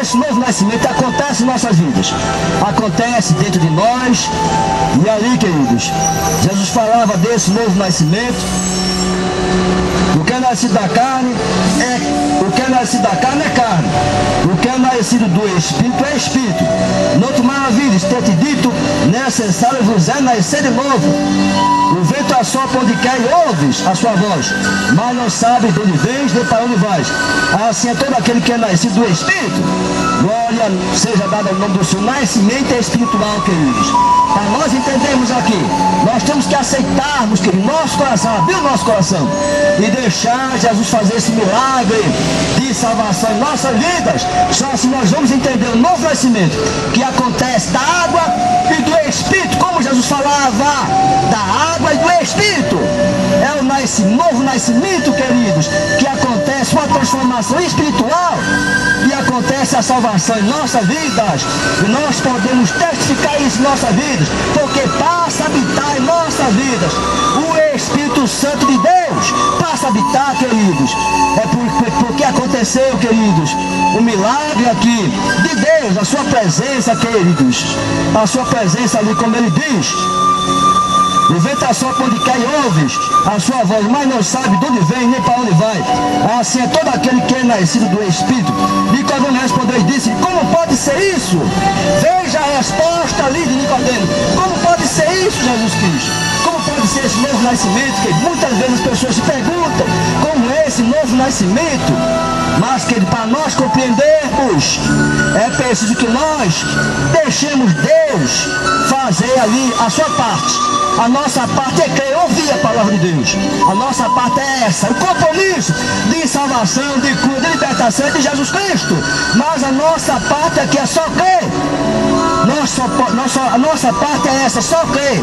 esse novo nascimento acontece em nossas vidas. Acontece dentro de nós. E ali, queridos, Jesus falava desse novo nascimento. O que é nascido da carne o que é nascido da carne é carne. O que é nascido do Espírito é Espírito. Noutra maravilha, ter te dito, necessário vos é nascer de novo. O vento assopra onde quer e ouves a sua voz, mas não sabe de onde vens nem para onde vais. Assim é todo aquele que é nascido do Espírito. Glória seja dada ao nome do Senhor. Nascimento é espiritual, queridos. Para nós entendermos aqui, nós temos que aceitarmos, querido, nosso coração, abrir o nosso coração e deixar Jesus fazer esse milagre de salvação em nossas vidas. Só assim nós vamos entender o novo nascimento que acontece da água e do Espírito, como Jesus falava, da água e do Espírito. É o novo nascimento, queridos, que acontece uma transformação espiritual e acontece a salvação em nossas vidas. E nós podemos testificar isso em nossas vidas, porque passa a habitar em nossas vidas o Espírito Santo de Deus. Passa a habitar, queridos. É porque aconteceu, queridos, o milagre aqui de Deus, a sua presença, queridos, a sua presença ali, como ele diz. O vento assopra onde quer e ouves a sua voz, mas não sabe de onde vem nem para onde vai. Assim é todo aquele que é nascido do Espírito. Nicodemo respondeu e disse: como pode ser isso? Veja a resposta ali de Nicodemo. Como pode ser isso, Jesus Cristo? Como pode ser esse novo nascimento? Que muitas vezes as pessoas se perguntam como é esse novo nascimento. Mas que para nós compreendermos, é preciso que nós deixemos Deus fazer ali a sua parte. A nossa parte é crer, ouvir a palavra de Deus. A nossa parte é essa, o compromisso de salvação, de cura, de libertação de Jesus Cristo. Mas a nossa parte aqui é só crer. A nossa parte é essa, só crer.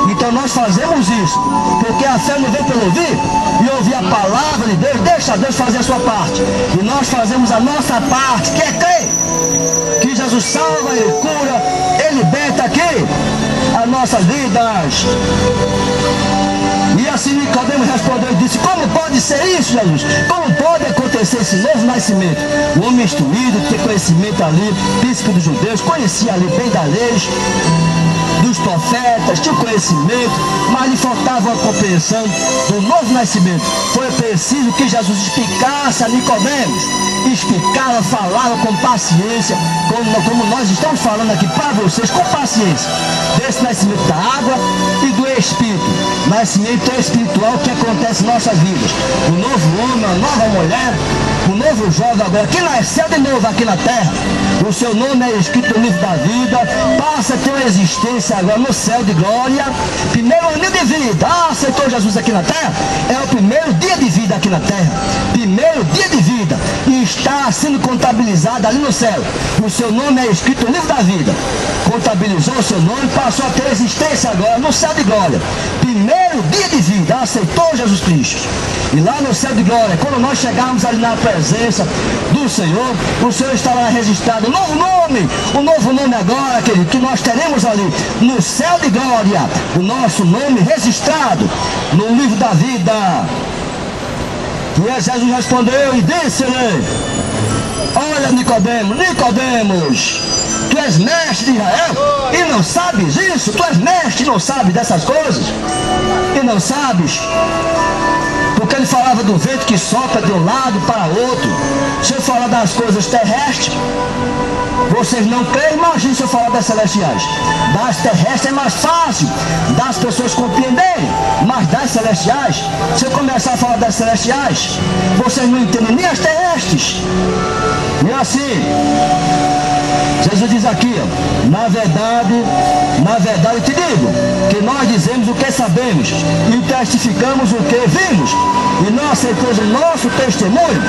Então nós fazemos isso, porque a fé não vem pelo ouvir, e ouvir a palavra de Deus, deixa Deus fazer a sua parte. E nós fazemos a nossa parte, que é crer. Que Jesus salva, Ele cura, Ele liberta aqui as nossas vidas. E assim Nicodemo respondeu e disse: como pode ser isso, Jesus? Como pode acontecer esse novo nascimento? O homem instruído, ter conhecimento ali, príncipe dos judeus, conhecia ali bem da lei, dos profetas, tinha conhecimento, mas lhe faltava uma compreensão do novo nascimento. Foi preciso que Jesus explicasse a Nicodemos, explicava, falava com paciência, como nós estamos falando aqui para vocês, com paciência, desse nascimento da água e do Espírito. Nascimento espiritual que acontece em nossas vidas. O novo homem, a nova mulher, o novo jovem agora, que nasceu de novo aqui na terra, o seu nome é escrito no livro da vida, passa a ter uma existência agora no céu de glória. Primeiro aninho de vida, aceitou Jesus aqui na terra, é o primeiro dia de vida aqui na terra, primeiro dia de vida, e está sendo contabilizado ali no céu. O seu nome é escrito no livro da vida, contabilizou o seu nome, passou a ter existência agora no céu de glória. Primeiro dia de vida, aceitou Jesus Cristo. E lá no céu de glória, quando nós chegarmos ali na presença do Senhor, o Senhor estará registrado o novo nome agora, querido, que nós teremos ali no céu de glória, o nosso nome registrado no livro da vida. E aí Jesus respondeu e disse-lhe: olha, Nicodemos, tu és mestre de Israel e não sabes isso? Tu és mestre e não sabes dessas coisas? E não sabes? Porque ele falava do vento que sopra de um lado para outro. Se eu falar das coisas terrestres, vocês não creem. Imagine se eu falar das celestiais. Das terrestres é mais fácil das pessoas compreenderem, mas das celestiais, se eu começar a falar das celestiais, vocês não entendem nem as terrestres. E assim Jesus diz aqui, ó, na verdade te digo, que nós dizemos o que sabemos e testificamos o que vimos, e não aceiteis o nosso testemunho.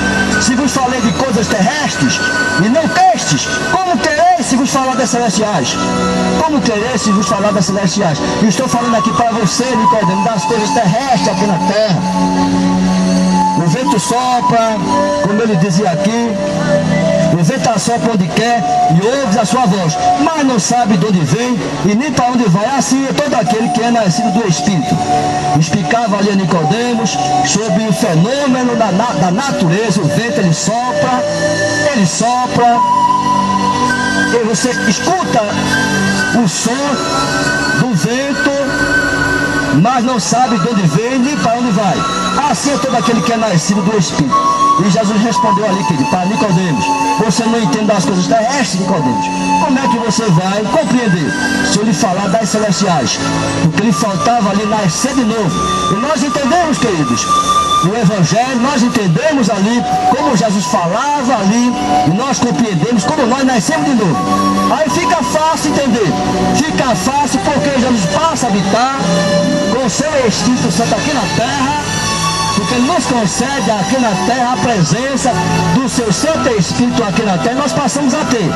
Se vos falei de coisas terrestres e não crestes, como quereis se vos falar das celestiais? Como quereis se vos falar das celestiais? Estou falando aqui para você, Nicodemo, das coisas terrestres aqui na terra. O vento sopra, como ele dizia aqui, o vento assopra onde quer e ouves a sua voz, mas não sabe de onde vem e nem para onde vai. Assim é todo aquele que é nascido do Espírito. Explicava ali a Nicodemos sobre o fenômeno da natureza. O vento ele sopra, você escuta o som do vento, mas não sabe de onde vem nem para onde vai. Assim é todo aquele que é nascido do Espírito. E Jesus respondeu ali, querido, para Nicodemos: você não entende das coisas terrestres, Nicodemos. Como é que você vai compreender se eu lhe falar das celestiais? Porque lhe faltava ali nascer de novo. E nós entendemos, queridos, o Evangelho, nós entendemos ali como Jesus falava ali, e nós compreendemos como nós nascemos de novo. Aí fica fácil entender, fica fácil porque Jesus passa a habitar com o seu Espírito Santo aqui na terra, porque Ele nos concede aqui na terra a presença do seu Santo Espírito aqui na terra. Nós passamos a ter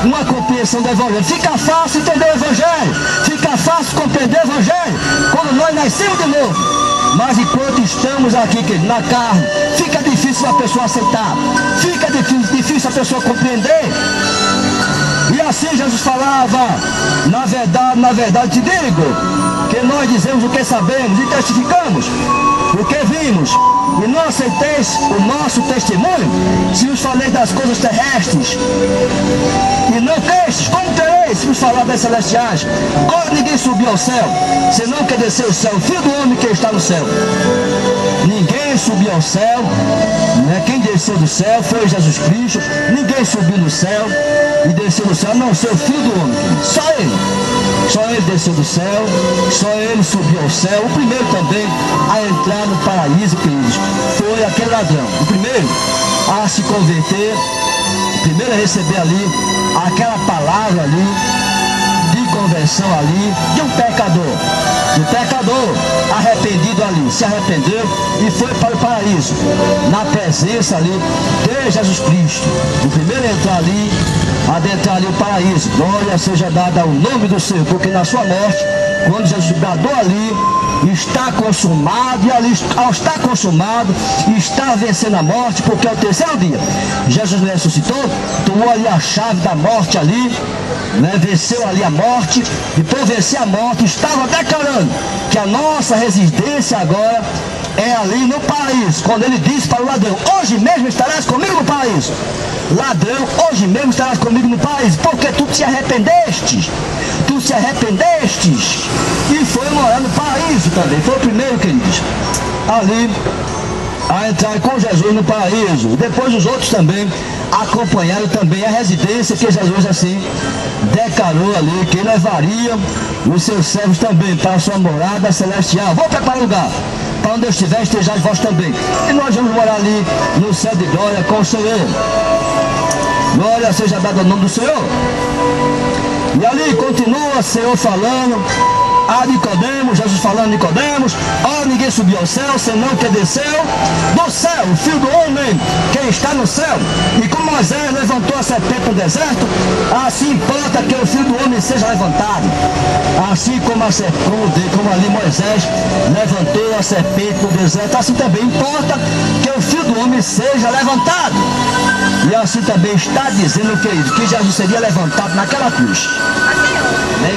uma compreensão do Evangelho. Fica fácil entender o Evangelho, fica fácil compreender o Evangelho quando nós nascemos de novo. Mas enquanto estamos aqui, querido, na carne, fica difícil a pessoa aceitar, fica difícil a pessoa compreender. E assim Jesus falava: na verdade te digo, que nós dizemos o que sabemos e testificamos o que vimos, e não aceiteis o nosso testemunho. Se vos falei das coisas terrestres e não crestes, como tereis se vos falar das celestiais? Ora, ninguém subiu ao céu, senão que desceu o céu, o Filho do homem que está no céu. Ninguém subiu ao céu, né? Quem desceu do céu foi Jesus Cristo. Ninguém subiu no céu e desceu do céu, não ser o Filho do homem, só Ele. Só Ele desceu do céu, só Ele subiu ao céu. O primeiro também a entrar no paraíso, queridos, foi aquele ladrão. O primeiro a se converter, o primeiro a receber ali aquela palavra ali de conversão ali de um pecador. O pecador arrependido ali, se arrependeu e foi para o paraíso, na presença ali de Jesus Cristo. O primeiro a entrar ali, adentrar ali o paraíso. Glória seja dada ao nome do Senhor, porque na sua morte, quando Jesus bradou ali, está consumado, e ali ao estar consumado, está vencendo a morte, porque ao terceiro dia Jesus ressuscitou, tomou ali a chave da morte ali, né, venceu ali a morte, e por vencer a morte estava declarando que a nossa residência agora é ali no paraíso. Quando ele disse para o ladrão: hoje mesmo estarás comigo no paraíso. Ladrão, hoje mesmo estarás comigo no paraíso, porque tu te arrependestes e foi morar no paraíso também. Foi o primeiro, queridos, ali a entrar com Jesus no paraíso. Depois os outros também acompanharam também a residência que Jesus assim declarou ali, que levaria os seus servos também para a sua morada celestial. Vou preparar lugar para onde eu estiver, estejais vós também. E nós vamos morar ali no céu de glória com o Senhor. Glória seja dada ao nome do Senhor. E ali continua o Senhor falando a Nicodemos, Jesus falando a Nicodemos: ó, ninguém subiu ao céu, senão que desceu do céu, o Filho do homem que está no céu. E como Moisés levantou a serpente no deserto, assim importa que o Filho do homem seja levantado. Assim como ali Moisés levantou a serpente no deserto, assim também importa que o Filho do homem seja levantado. E assim também está dizendo, querido, que Jesus seria levantado naquela cruz. Amém?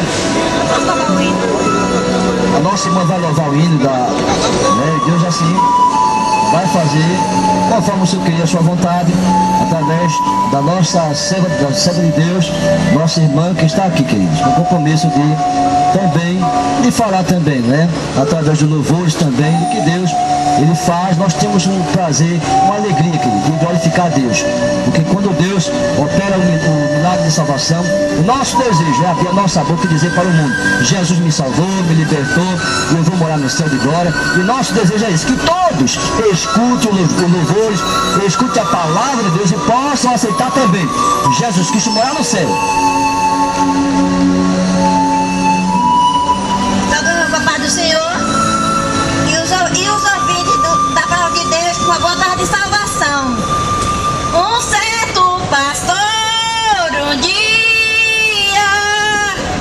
A nossa irmã vai louvar o hino Deus assim vai fazer conforme o Senhor queria, a sua vontade, através da nossa serva de Deus, nossa irmã que está aqui, queridos, com o compromisso de também, de falar também, né? Através de louvores também, do que Deus Ele faz. Nós temos um prazer, uma alegria, querido, de glorificar a Deus, porque quando Deus opera o milagre de salvação, o nosso desejo é abrir a nossa boca e dizer para o mundo: Jesus me salvou, me libertou, e eu vou morar no céu de glória. E nosso desejo é isso, que todos escutem os louvores, escutem a palavra de Deus e possam aceitar também Jesus Cristo morar no céu. Todo mundo, Pai do Senhor, e os ouvintes da palavra de Deus, com uma boa tarde de salvação. Um certo pastor, um dia,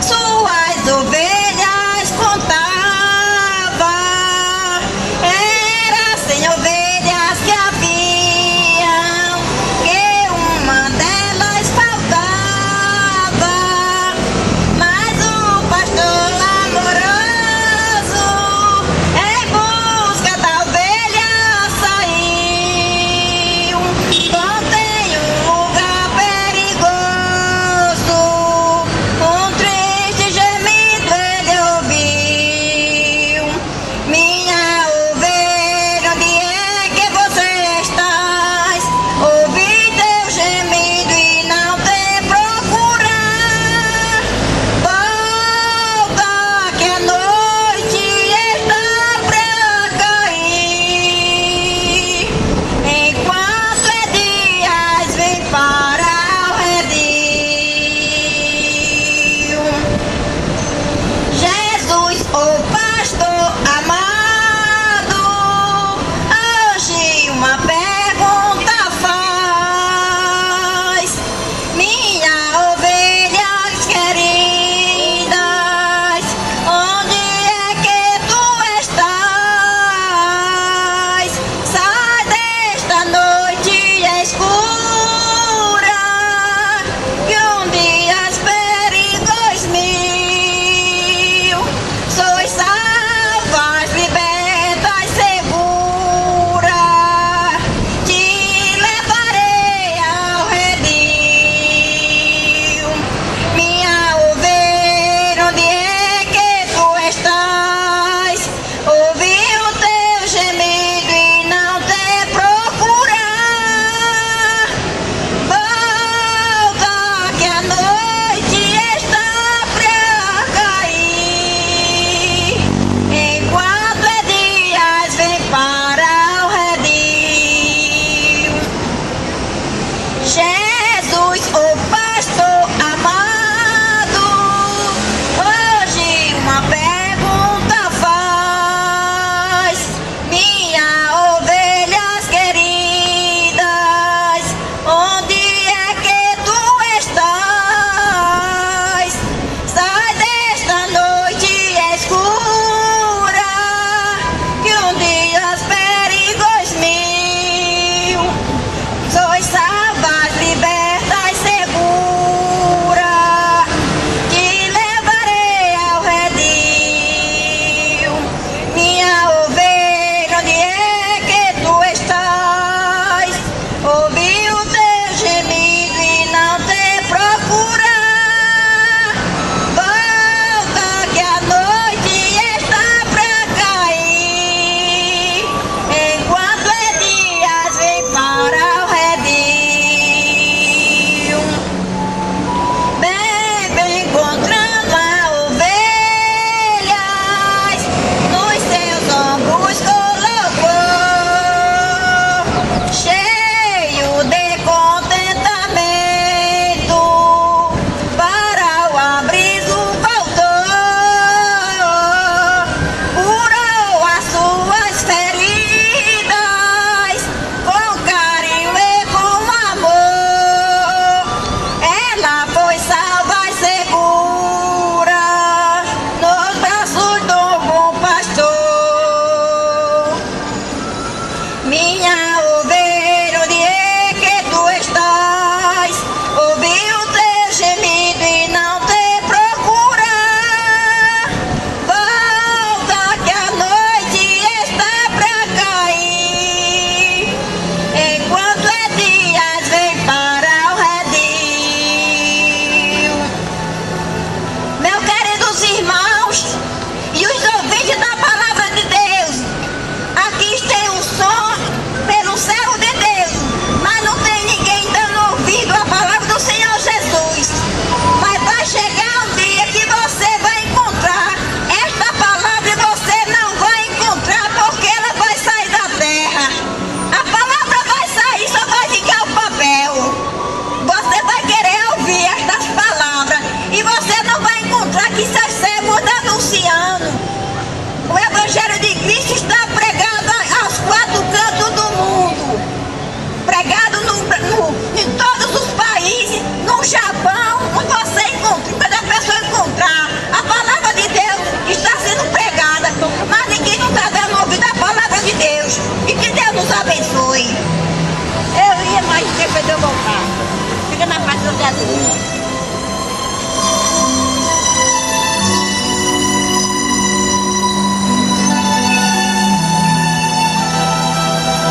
suas ovelhas contava. Era sem ovelhas que haviam, que uma delas faltava. Mas o pastor amoroso, em busca da ovelha saiu. Contém um lugar perigoso,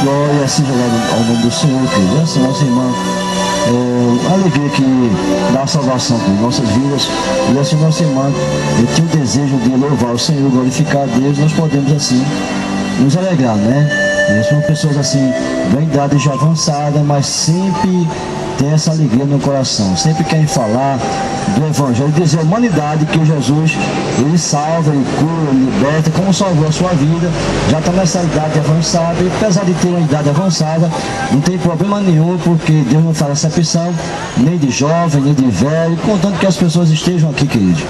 Glória seja ao nome do Senhor, querido. Essa nossa irmã, a alegria que dá a salvação em nossas vidas. E assim, nossa irmã, eu tinha o desejo de louvar o Senhor, glorificar a Deus. Nós podemos assim nos alegrar, né? São pessoas assim, de idade já avançada, mas sempre tem essa alegria no coração, sempre querem falar do Evangelho, dizer à humanidade que Jesus, Ele salva, Ele cura, Ele liberta, como salvou a sua vida. Já está nessa idade avançada, e apesar de ter uma idade avançada, não tem problema nenhum, porque Deus não faz acepção nem de jovem, nem de velho, contanto que as pessoas estejam aqui, queridos,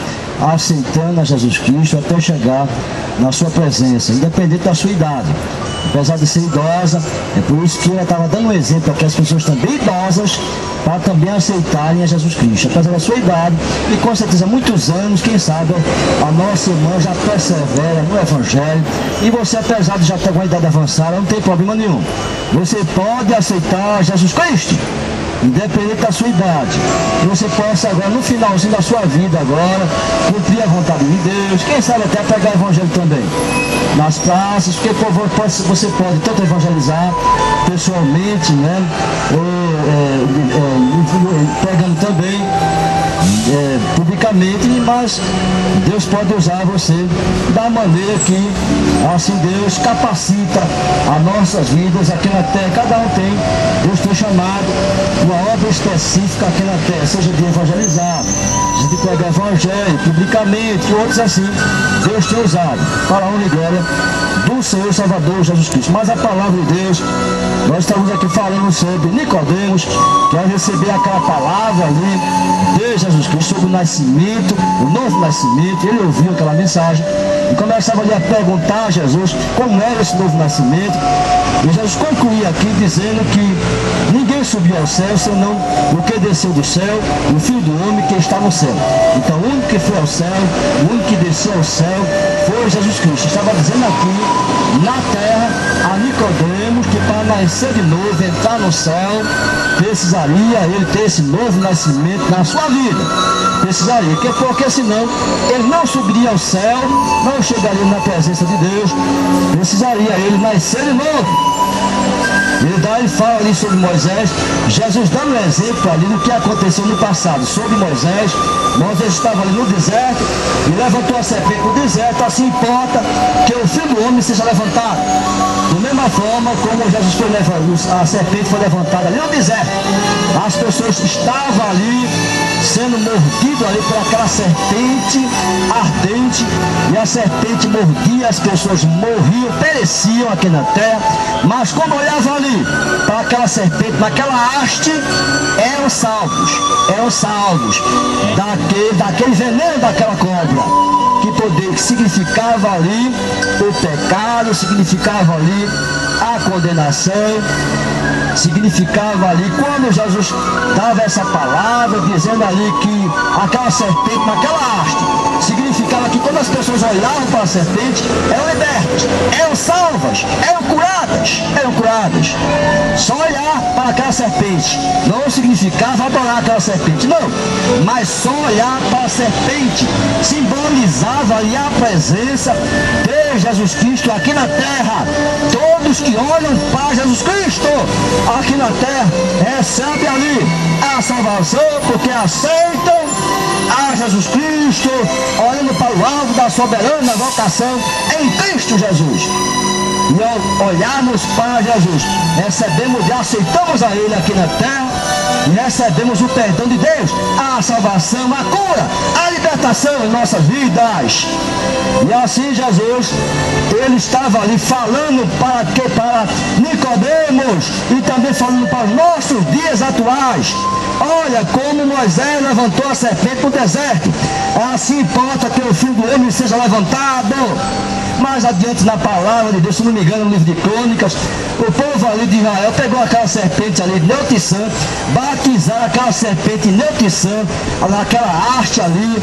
aceitando a Jesus Cristo até chegar na sua presença, independente da sua idade. Apesar de ser idosa, é por isso que ela estava dando um exemplo aqui, as pessoas também idosas, para também aceitarem a Jesus Cristo, apesar da sua idade, e com certeza muitos anos, quem sabe a nossa irmã já persevera no Evangelho, e você, apesar de já ter uma idade avançada, não tem problema nenhum, você pode aceitar Jesus Cristo, independente da sua idade, que você possa agora, no finalzinho da sua vida agora, cumprir a vontade de Deus, quem sabe até pegar o Evangelho também, nas praças, porque você pode tanto evangelizar pessoalmente, né, pregando também publicamente, mas Deus pode usar você da maneira que assim Deus capacita as nossas vidas aqui na terra. Cada um tem, Deus tem chamado uma obra específica aqui na terra, seja de evangelizar, seja de pregar evangelho publicamente, e outros assim Deus tem usado para a honra e glória do Senhor Salvador Jesus Cristo. Mas a palavra de Deus, nós estamos aqui falando sobre Nicodemos, que ao receber aquela palavra ali de Jesus Cristo sobre o nascimento, o novo nascimento, ele ouviu aquela mensagem e começava ali a perguntar a Jesus como era esse novo nascimento. E Jesus concluía aqui dizendo que ninguém subiu ao céu senão o que desceu do céu, o Filho do Homem que está no céu. Então o único que foi ao céu, o único que desceu ao céu foi Jesus Cristo. Estava dizendo aqui na terra a Nicodemos que para nascer de novo, entrar no céu, precisaria ele ter esse novo nascimento na sua vida. Precisaria, porque senão ele não subiria ao céu, não chegaria na presença de Deus. Precisaria ele nascer de novo. Ele fala ali sobre Moisés, Jesus dando um exemplo ali do que aconteceu no passado sobre Moisés. Moisés estava ali no deserto e levantou a serpente no deserto. Assim importa que o Filho do Homem seja levantado. Da mesma forma como Jesus foi levantado, a serpente foi levantada ali no deserto. As pessoas estavam ali sendo mordidas ali por aquela serpente ardente, e a serpente mordia, as pessoas morriam, pereciam aqui na terra, mas quando olhavam ali para aquela serpente, naquela haste, eram salvos daquele veneno daquela cobra, que significava ali o pecado, significava ali a condenação, significava ali, quando Jesus dava essa palavra, dizendo ali que aquela serpente naquela haste, significava que quando as pessoas olhavam para a serpente, eram libertas, eram salvas, eram curadas. Só olhar para aquela serpente não significava adorar aquela serpente, não, mas só olhar para a serpente simbolizava ali a presença de Jesus Cristo aqui na terra. Todos que olham para Jesus Cristo aqui na terra recebem ali a salvação, porque aceitam a Jesus Cristo, olhando para o alvo da soberana vocação em Cristo Jesus. E ao olharmos para Jesus, recebemos e aceitamos a Ele aqui na terra, e recebemos o perdão de Deus, a salvação, a cura, a libertação em nossas vidas. E assim Jesus, ele estava ali falando para Nicodemos, e também falando para os nossos dias atuais. Olha como Moisés levantou a serpente no deserto, assim importa que o Filho do Homem seja levantado. Mais adiante na palavra de Deus, se não me engano, no livro de Crônicas, o povo ali de Israel pegou aquela serpente ali, Neutissã, batizaram aquela serpente Neutissã, naquela haste ali,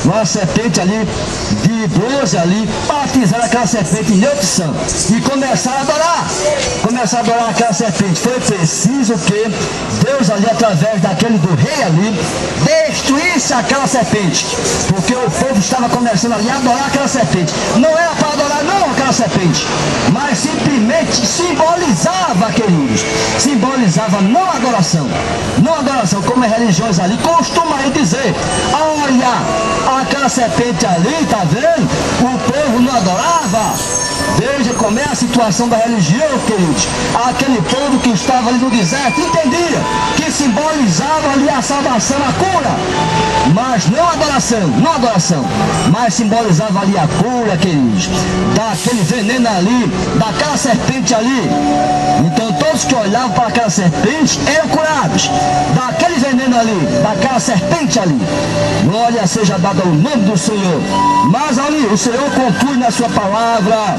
uma serpente ali de bronze ali, batizaram aquela serpente Neutissã e começaram a adorar aquela serpente. Foi preciso que Deus ali, através daquele do rei ali, destruísse aquela serpente, porque o povo estava começando ali a adorar aquela serpente. Não era para adorar não aquela serpente, mas simplesmente simbolizava, queridos, simbolizava não adoração, como as religiões ali costumam dizer. Olha, aquela serpente ali, tá vendo? O povo não adorava. Veja como é a situação da religião, queridos. Aquele povo que estava ali no deserto entendia que simbolizava ali a salvação, a cura, mas não a adoração, mas simbolizava ali a cura, queridos, daquele veneno ali, daquela serpente ali. Então todos que olhavam para aquela serpente eram curados daquele veneno ali, daquela serpente ali. Glória seja dada ao nome do Senhor. Mas ali o Senhor conclui na sua palavra,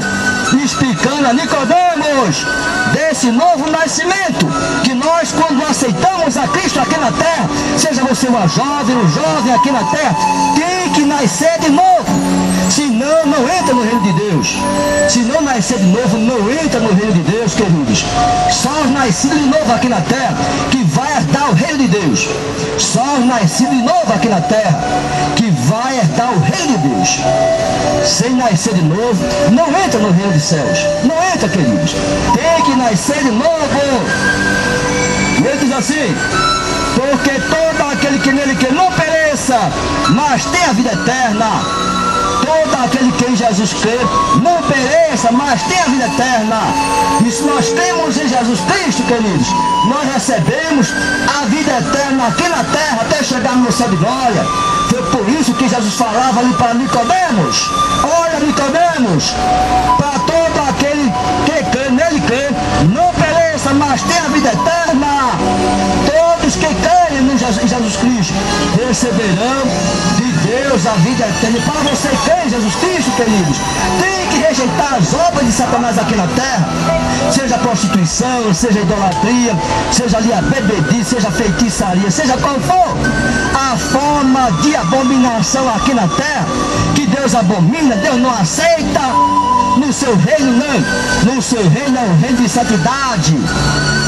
explicando a Nicodemos desse novo nascimento, que nós, quando aceitamos a Cristo aqui na terra, seja você um jovem aqui na terra, tem que nascer de novo, senão não entra no reino de Deus. Se não nascer de novo, não entra no reino de Deus, queridos. Só os nascidos de novo aqui na terra que vai herdar o reino de Deus. Só os nascidos de novo aqui na terra que vai herdar o reino de Deus. Sem nascer de novo, não entra no reino dos céus. Não entra, queridos. Tem que nascer de novo. E ele diz assim: porque todo aquele que nele que não pereça, mas tem a vida eterna. Todo aquele que em Jesus crê não pereça, mas tem a vida eterna. E se nós temos em Jesus Cristo, queridos, nós recebemos a vida eterna aqui na terra até chegar no céu de glória. Foi por isso que Jesus falava ali para Nicodemos: olha, Nicodemos, para todo aquele que crê, nele crê, não pereça, mas tem a vida eterna. Todos que creem em Jesus Cristo receberão de Deus a vida eterna. E para você crer em Jesus Cristo, queridos, tem que rejeitar as obras de Satanás aqui na terra, seja prostituição, seja idolatria, seja ali a bebedice, seja feitiçaria, seja qual for a forma de abominação aqui na terra, que Deus abomina, Deus não aceita. No seu reino não, no seu reino é um reino de santidade,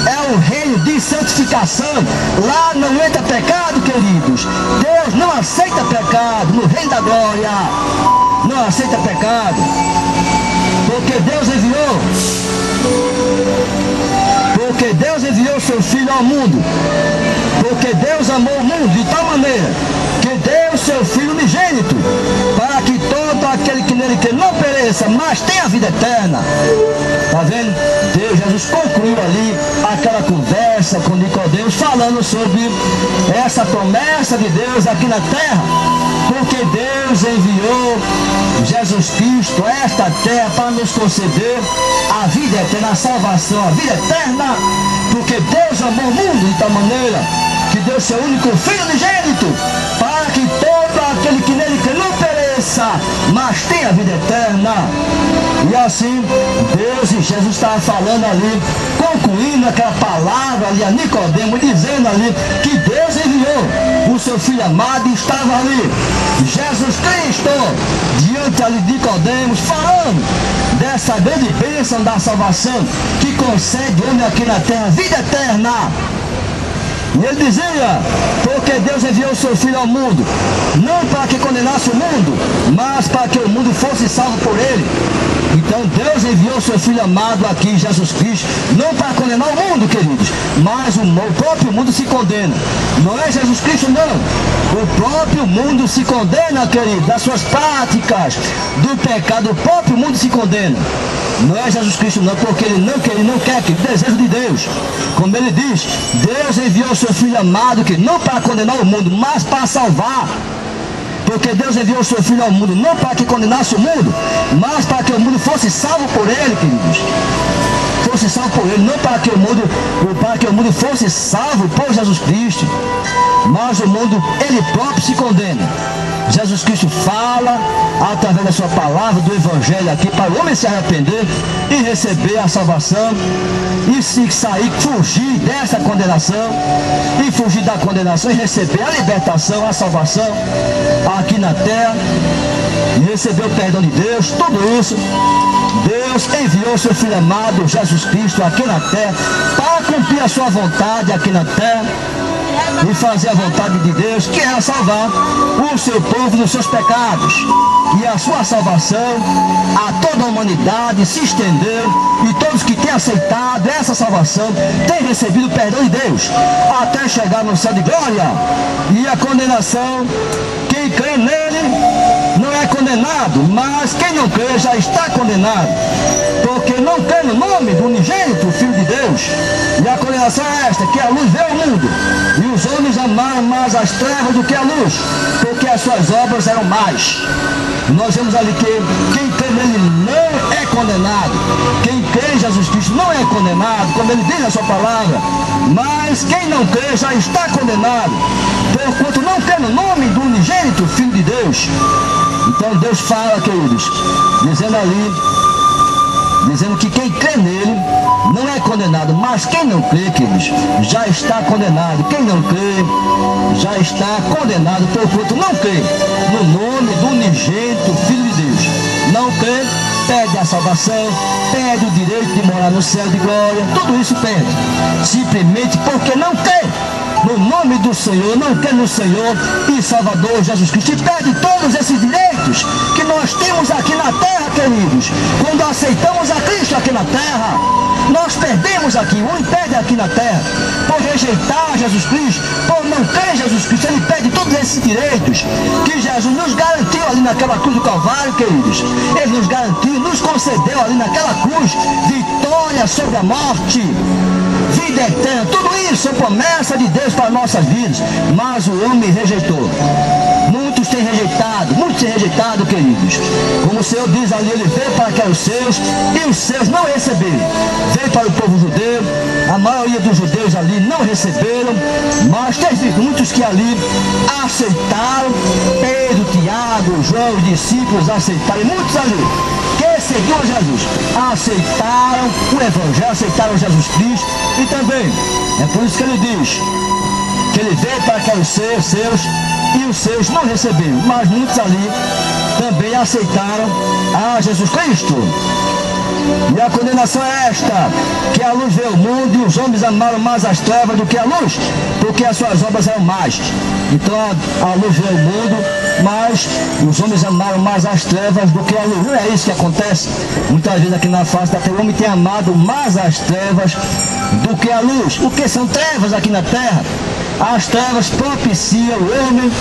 é um reino de santificação. Lá não entra pecado, queridos. Deus não aceita pecado no reino da glória, não aceita pecado, porque Deus enviou seu Filho ao mundo, porque Deus amou o mundo de tal maneira que deu seu Filho unigênito, para que todo aquele que nele que não pereça, mas tenha a vida eterna. Está vendo? Deus, Jesus concluiu ali aquela conversa com Nicodemos, falando sobre essa promessa de Deus aqui na terra, porque Deus enviou Jesus Cristo a esta terra para nos conceder a vida eterna, a salvação, a vida eterna, porque Deus amou o mundo de tal maneira que deu seu único Filho unigênito, para que todo aquele que nele que não pereça, mas tenha a vida eterna. E assim, Deus e Jesus estavam falando ali, concluindo aquela palavra ali a Nicodemos, dizendo ali que Deus enviou o seu Filho amado, e estava ali Jesus Cristo diante ali de Nicodemos, falando dessa grande bênção da salvação que concede ao homem aqui na terra vida eterna. E ele dizia: porque Deus enviou o seu Filho ao mundo, não para que condenasse o mundo, mas para que o mundo fosse salvo por ele. Então Deus enviou o seu Filho amado aqui, Jesus Cristo, não para condenar o mundo, queridos, mas o próprio mundo se condena. Não é Jesus Cristo, não. O próprio mundo se condena, queridos, das suas práticas, do pecado. O próprio mundo se condena. Não é Jesus Cristo, não, porque ele não quer, que o desejo de Deus, como ele diz, Deus enviou o seu Filho amado, que não para condenar o mundo, mas para salvar. Porque Deus enviou o seu Filho ao mundo, não para que condenasse o mundo, mas para que o mundo fosse salvo por ele, queridos. Fosse salvo por ele, não para que o mundo fosse salvo por Jesus Cristo, mas o mundo, ele próprio se condena. Jesus Cristo fala através da sua palavra, do Evangelho aqui, para o homem se arrepender e receber a salvação, e se sair, fugir dessa condenação, e fugir da condenação e receber a libertação, a salvação aqui na terra, e receber o perdão de Deus. Tudo isso Deus enviou seu Filho amado Jesus Cristo aqui na terra para cumprir a sua vontade aqui na terra, e fazer a vontade de Deus, que é salvar o seu povo dos seus pecados. E a sua salvação a toda a humanidade se estendeu, e todos que têm aceitado essa salvação têm recebido o perdão de Deus, até chegar no céu de glória. E a condenação, quem crê nele não é condenado, mas quem não crê já está condenado, porque não crê no nome do unigênito Filho de Deus. E a condenação é esta, que a luz veio ao mundo, e os homens amaram mais as trevas do que a luz, porque as suas obras eram más. Nós vemos ali que quem crê nele não é condenado. Quem crê em Jesus Cristo não é condenado, como ele diz na sua palavra. Mas quem não crê já está condenado, porquanto não crê no nome do unigênito Filho de Deus. Então Deus fala, queridos, dizendo que quem crê nele não é condenado, mas quem não crê, queridos, já está condenado. Quem não crê já está condenado, porquanto não crê no nome do unigênito Filho de Deus. Não crê, perde a salvação, perde o direito de morar no céu de glória, tudo isso perde, simplesmente porque não crê no nome do Senhor, não crê no Senhor e Salvador Jesus Cristo, e perde todos esses direitos que nós temos aqui na terra, queridos. Quando aceitamos a Cristo aqui na terra, nós perdemos aqui, o homem perde aqui na terra, por rejeitar Jesus Cristo, por não crer em Jesus Cristo. Ele perde todos esses direitos que Jesus nos garantiu ali naquela cruz do Calvário, queridos. Ele nos garantiu, nos concedeu ali naquela cruz, vitória sobre a morte, vida eterna. Tudo isso é promessa de Deus para nossas vidas, mas o homem rejeitou. Muitos têm rejeitado, queridos. Como o Senhor diz ali, ele veio para que os seus, e os seus não receberam. Veio para o povo judeu, a maioria dos judeus ali não receberam, mas teve muitos que ali aceitaram. Pedro, Tiago, João, os discípulos aceitaram, e muitos ali que seguiam Jesus aceitaram o Evangelho, aceitaram Jesus Cristo. E também é por isso que ele diz que ele veio para que os seus e os seus não receberam, mas muitos ali também aceitaram a Jesus Cristo. E a condenação é esta, que a luz veio ao mundo, e os homens amaram mais as trevas do que a luz, porque as suas obras eram más. Então a luz veio ao mundo, mas os homens amaram mais as trevas do que a luz. Não é isso que acontece? Muitas vezes aqui na face da terra, o homem tem amado mais as trevas do que a luz. O que são trevas aqui na terra? As trevas propiciam o homem,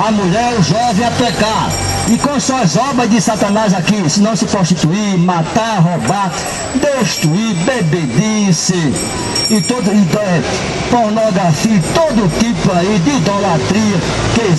a mulher, o jovem a pecar. E com suas obras de Satanás aqui, se não se prostituir, matar, roubar, destruir, bebedice, e pornografia, todo tipo aí de idolatria que existe.